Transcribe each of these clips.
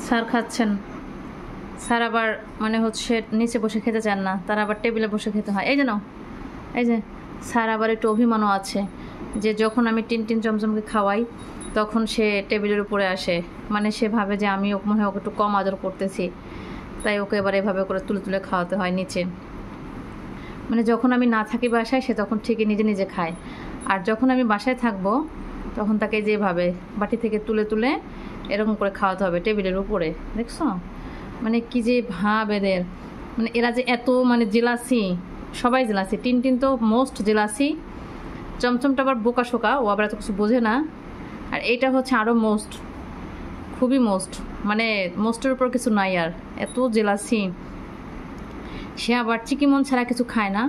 Sir খাচ্ছেন, sir আবার মানে হচ্ছে নিচে বসে খেতে চান না, তার আবার টেবিলে বসে খেতে হয়। এই যে নাও, এই যে স্যার আবার একটু অভিমানও আছে যে যখন আমি টিনটিন চমচমকে খাওয়াই তখন সে টেবিলের উপরে আসে, মানে সে ভাবে যে আমি মনে হয় ওকে একটু কম আদর করতেছি, তাই ওকে এবার এভাবে করে তুলে তুলে খাওয়াতে হয় নিচে। মানে যখন আমি না থাকি বাসায় সে তখন ঠিকই নিজে নিজে খায়, আর যখন আমি বাসায় থাকবো তখন তাকে যেভাবে বাটি থেকে তুলে তুলে এরকম করে খাওয়াতে হবে টেবিলের উপরে। দেখছো মানে কি যে ভাব এদের, মানে এরা যে এত মানে জেলাসি, সবাই জেলাসি। টিনটিন তো মোস্ট জেলাসি, চমচমটা আবার বোকা শোকা, ও আবার এত কিছু বোঝে না, আর এইটা হচ্ছে আরও মোস্ট, খুবই মোস্ট, মানে মোস্টের উপর কিছু নাই আর, এত জেলাসি। সে আবার চিকিমন ছাড়া কিছু খায় না,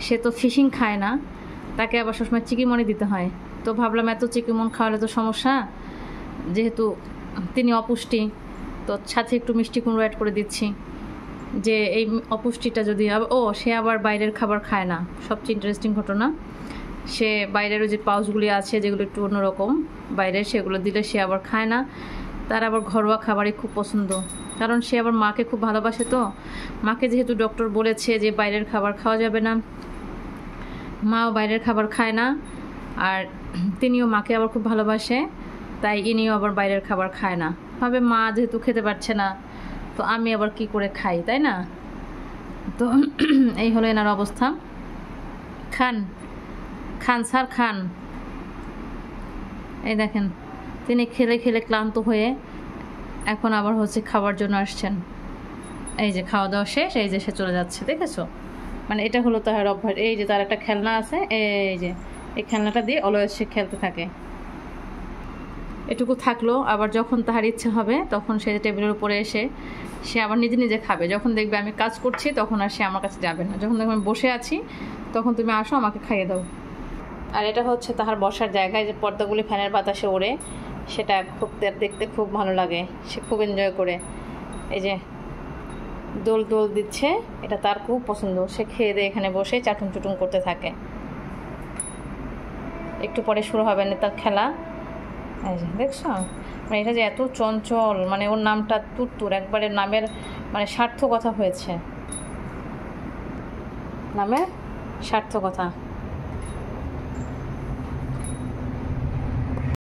সে তো ফিশিং খায় না, তাকে আবার সবসময় চিকিমনই দিতে হয়। তো ভাবলাম এত চিকিমন খাওয়ালে তো সমস্যা, যেহেতু তিনি অপুষ্টি, তো সাথে একটু মিষ্টি কুমড়ো অ্যাড করে দিচ্ছি, যে এই অপুষ্টিটা যদি সে আবার বাইরের খাবার খায় না। সবচেয়ে ইন্টারেস্টিং ঘটনা, সে বাইরের ওই যে পাউচগুলি আছে যেগুলো একটু অন্যরকম বাইরের, সেগুলো দিলে সে আবার খায় না। তার আবার ঘরোয়া খাবারই খুব পছন্দ, কারণ সে আবার মাকে খুব ভালোবাসে। তো মাকে যেহেতু ডক্টর বলেছে যে বাইরের খাবার খাওয়া যাবে না, মাও বাইরের খাবার খায় না, আর তিনিও মাকে আবার খুব ভালোবাসে, তাই ইনিও আবার বাইরের খাবার খায় না। ভাবে মা যেহেতু খেতে পারছে না, তো আমি আবার কি করে খাই, তাই না? তো এই হলো এনার অবস্থা। খান খান স্যার খান। এই দেখেন তিনি খেলে খেলে ক্লান্ত হয়ে এখন আবার হচ্ছে খাবার জন্য আসছেন। এই যে খাওয়া দাওয়া শেষ, এই যে সে চলে যাচ্ছে, দেখেছো? মানে এটা হলো তার অভ্যাস। এই যে তার একটা খেলনা আছে, এই যে এই খেলনাটা দিয়ে অলওয়েজ সে খেলতে থাকে। এটুকু থাকলো, আবার যখন তাহার ইচ্ছে হবে তখন সে টেবিলের উপরে এসে সে আবার নিজে নিজে খাবে। যখন দেখবে আমি কাজ করছি তখন আর সে আমার কাছে যাবে না, যখন দেখবে আমি বসে আছি তখন তুমি আসো আমাকে খাইয়ে দাও। আর এটা হচ্ছে তাহার বসার জায়গায়, যে পর্দাগুলি ফ্যানের বাতাসে ওড়ে, সেটা খুব দেখতে খুব ভালো লাগে, সে খুব এনজয় করে। এই যে দোল দোল দিচ্ছে, এটা তার খুব পছন্দ। সে খেয়ে দিয়ে এখানে বসে চাটুন চুটুন করতে থাকে। একটু পরে শুরু হবে না তার খেলা। এই যে দেখছো, মানে এটা যে এত চঞ্চল, মানে ওর নামটা তুরতুর, একবারে নামের মানে সার্থকতা হয়েছে, নামের সার্থকতা।